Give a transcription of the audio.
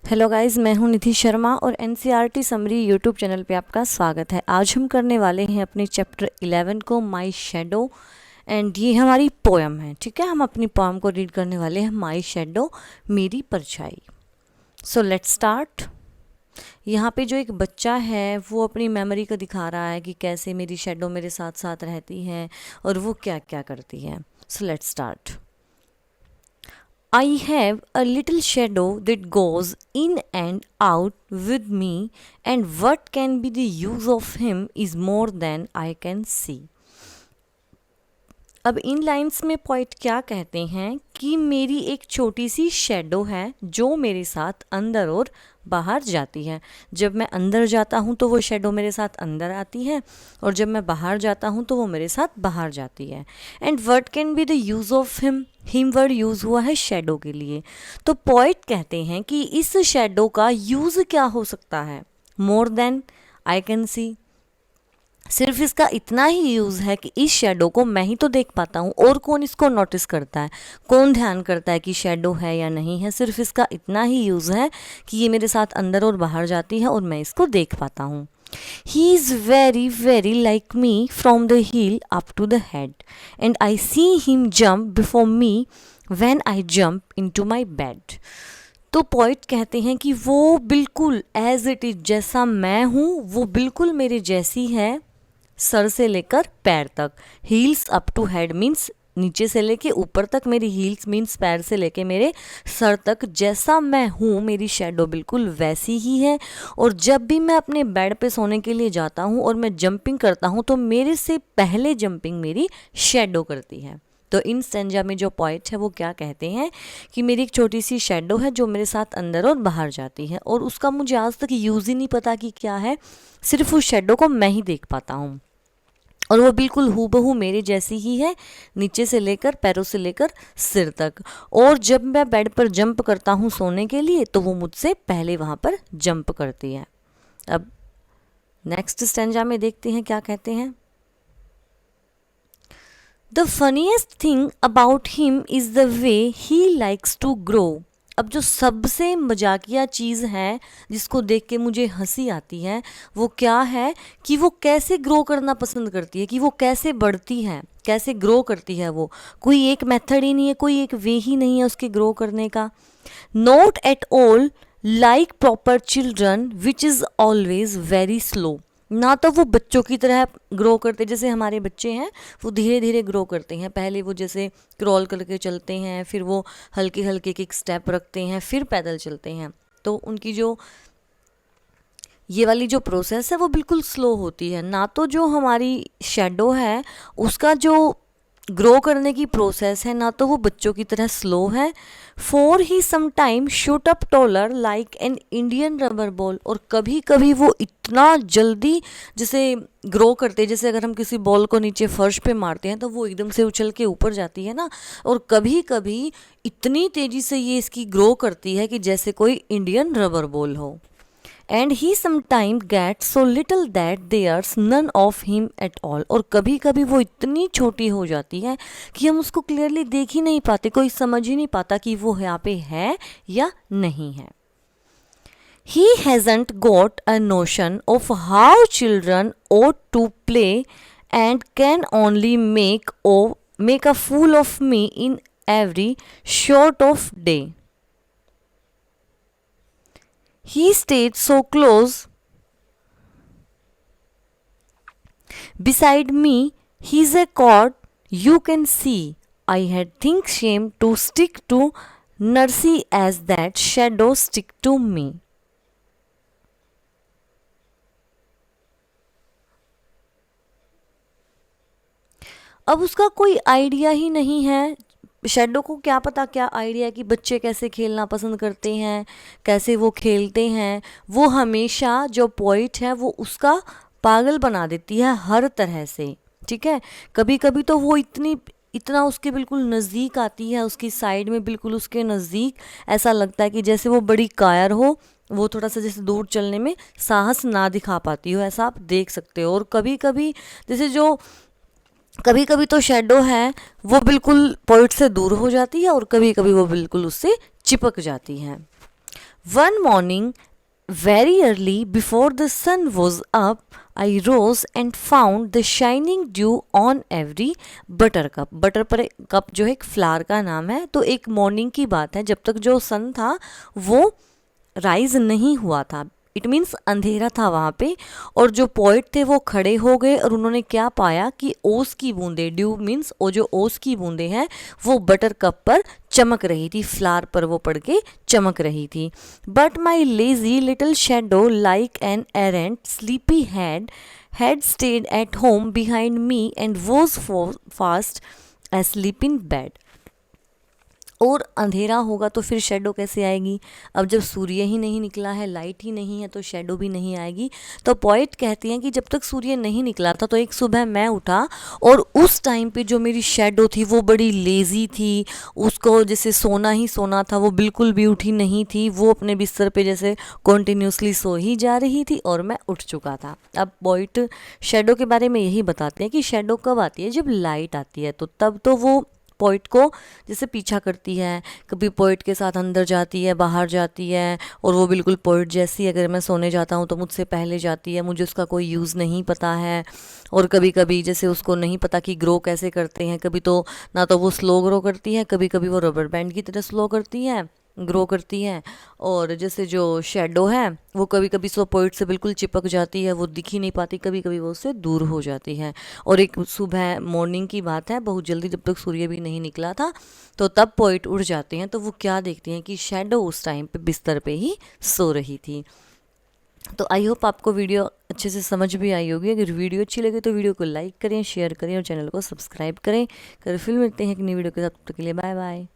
Hello guys, मैं हूं निधि शर्मा और एनसीईआरटी समरी यूट्यूब चैनल पे आपका स्वागत है। आज हम करने वाले हैं अपने चैप्टर 11 को, माई शैडो। एंड ये हमारी पोएम है, ठीक है। हम अपनी पोएम को रीड करने वाले हैं, माई शैडो, मेरी परछाई। So let's start. यहाँ पे जो एक बच्चा है वो अपनी मेमोरी को दिखा रहा है कि कैसे मेरी शैडो मेरे साथ साथ रहती है और वो क्या क्या करती है। So let's start. I have a little shadow that goes in and out with me, and what can be the use of him is more than I can see. अब इन लाइंस में पोइट क्या कहते हैं कि मेरी एक छोटी सी shadow है जो मेरे साथ अंदर और बाहर जाती है। जब मैं अंदर जाता हूँ तो वो शेडो मेरे साथ अंदर आती है और जब मैं बाहर जाता हूँ तो वो मेरे साथ बाहर जाती है। And word can be the use of him word use हुआ है शेडो के लिए। तो पोइट कहते हैं कि इस शेडो का यूज़ क्या हो सकता है, more then I can see. सिर्फ इसका इतना ही यूज़ है कि इस शेडो को मैं ही तो देख पाता हूँ, और कौन इसको नोटिस करता है, कौन ध्यान करता है कि शेडो है या नहीं है। सिर्फ इसका इतना ही यूज़ है कि ये मेरे साथ अंदर और बाहर जाती है और मैं इसको देख पाता हूँ। He is very very like me from the heel up to the head, and I see him jump before me when I jump into my bed. तो पोइट कहते हैं कि वो बिल्कुल एज इट इज, जैसा मैं हूँ वो बिल्कुल मेरे जैसी है, सर से लेकर पैर तक। Heels up to head means नीचे से लेके ऊपर तक, मेरी हील्स मीन्स पैर से लेके मेरे सर तक। जैसा मैं हूँ मेरी शेडो बिल्कुल वैसी ही है। और जब भी मैं अपने बेड पे सोने के लिए जाता हूँ और मैं जंपिंग करता हूँ तो मेरे से पहले जंपिंग मेरी शेडो करती है। तो इन स्टेंजा में जो पॉइंट है वो क्या कहते हैं कि मेरी एक छोटी सी शेडो है जो मेरे साथ अंदर और बाहर जाती है, और उसका मुझे आज तक यूज़ ही नहीं पता कि क्या है। सिर्फ उस शेडो को मैं ही देख पाता हूँ और वो बिल्कुल हूबहू मेरे जैसी ही है, नीचे से लेकर पैरों से लेकर सिर तक। और जब मैं बेड पर जंप करता हूँ सोने के लिए तो वो मुझसे पहले वहाँ पर जंप करती है। अब नेक्स्ट स्टेंजा में देखते हैं क्या कहते हैं। The funniest thing about him is the way he likes to grow. अब जो सबसे मजाकिया चीज़ है जिसको देख के मुझे हंसी आती है वो क्या है कि वो कैसे ग्रो करना पसंद करती है, कि वो कैसे बढ़ती है, कैसे ग्रो करती है। वो कोई एक मेथड ही नहीं है, कोई एक वे ही नहीं है उसके ग्रो करने का। Not at all like proper children which is always very slow. ना तो वो बच्चों की तरह ग्रो करते, जैसे हमारे बच्चे हैं वो धीरे धीरे ग्रो करते हैं। पहले वो जैसे क्रॉल करके चलते हैं, फिर वो हल्के हल्के एक स्टेप रखते हैं, फिर पैदल चलते हैं। तो उनकी जो ये वाली जो प्रोसेस है वो बिल्कुल स्लो होती है। ना तो जो हमारी शेडो है उसका जो ग्रो करने की प्रोसेस है, ना तो वो बच्चों की तरह स्लो है। For he sometime shoot up taller like an Indian rubber ball. और कभी कभी वो इतना जल्दी जैसे ग्रो करते हैं, जैसे अगर हम किसी बॉल को नीचे फर्श पे मारते हैं तो वो एकदम से उछल के ऊपर जाती है ना, और कभी कभी इतनी तेज़ी से ये इसकी ग्रो करती है कि जैसे कोई इंडियन रबर बॉल हो। And he sometime get so little that there's none of him at all. और कभी कभी वो इतनी छोटी हो जाती है कि हम उसको क्लियरली देख ही नहीं पाते, कोई समझ ही नहीं पाता कि वो यहाँ पे है या नहीं है। He hasn't got a notion of how children ought to play and can only make a fool of me in every short of day. He stayed so close beside me, he's a cord you can see. I had think shame to stick to Nursie as that shadow stick to me. अब उसका कोई idea ही नहीं है, shadow को क्या पता क्या idea कि बच्चे कैसे खेलना पसंद करते हैं, कैसे वो खेलते हैं। वो हमेशा जो पॉइंट है वो उसका पागल बना देती है हर तरह से, ठीक है। कभी कभी तो वो इतना उसके बिल्कुल नज़दीक आती है, उसकी साइड में बिल्कुल उसके नज़दीक, ऐसा लगता है कि जैसे वो बड़ी कायर हो, वो थोड़ा सा जैसे दूर चलने में साहस ना दिखा पाती हो, ऐसा आप देख सकते हो। और कभी कभी जैसे जो कभी कभी तो शेडो है वो बिल्कुल पॉइंट से दूर हो जाती है और कभी कभी वो बिल्कुल उससे चिपक जाती है। One morning very early before the sun was up, I rose and found the shining dew on every buttercup. Butter पर कप जो है एक फ्लावर का नाम है। तो एक मॉर्निंग की बात है, जब तक जो सन था वो राइज नहीं हुआ था, इट मीन्स अंधेरा था वहाँ पे। और जो पोइट थे वो खड़े हो गए और उन्होंने क्या पाया कि ओस की बूंदें, ड्यू मीन्स वो जो ओस की बूंदें हैं वो बटर कप पर चमक रही थी, फ्लावर पर वो पड़ के चमक रही थी। But my lazy little shadow like an arrant sleepy had stayed at home behind me and was fast asleep in bed। और अंधेरा होगा तो फिर शेडो कैसे आएगी? अब जब सूर्य ही नहीं निकला है, लाइट ही नहीं है, तो शेडो भी नहीं आएगी। तो पोइट कहती हैं कि जब तक सूर्य नहीं निकला था तो एक सुबह मैं उठा और उस टाइम पे जो मेरी शेडो थी वो बड़ी लेज़ी थी, उसको जैसे सोना ही सोना था, वो बिल्कुल भी उठी नहीं थी, वो अपने बिस्तर पे जैसे कॉन्टीन्यूसली सो ही जा रही थी और मैं उठ चुका था। अब पोइट शेडो के बारे में यही बताते हैं कि शेडो कब आती है? जब लाइट आती है, तो तब तो वो पोइट को जैसे पीछा करती है, कभी पोइट के साथ अंदर जाती है, बाहर जाती है, और वो बिल्कुल पोइट जैसी, अगर मैं सोने जाता हूँ तो मुझसे पहले जाती है, मुझे उसका कोई यूज़ नहीं पता है। और कभी कभी जैसे उसको नहीं पता कि ग्रो कैसे करते हैं, कभी तो ना तो वो स्लो ग्रो करती है, कभी कभी वो रबर बैंड की तरह स्लो करती है, ग्रो करती हैं। और जैसे जो शेडो है वो कभी कभी सो पोइट से बिल्कुल चिपक जाती है, वो दिख ही नहीं पाती, कभी कभी वो उससे दूर हो जाती है। और एक सुबह मॉर्निंग की बात है, बहुत जल्दी, जब तक सूर्य भी नहीं निकला था, तो तब पोइट उठ जाते हैं। तो वो क्या देखती हैं कि शेडो उस टाइम पे बिस्तर पे ही सो रही थी। तो आई होप आपको वीडियो अच्छे से समझ भी आई होगी। अगर वीडियो अच्छी लगे तो वीडियो को लाइक करें, शेयर करें और चैनल को सब्सक्राइब करें। फिर मिलते हैं एक नई वीडियो के साथ, तब तक के लिए बाय बाय।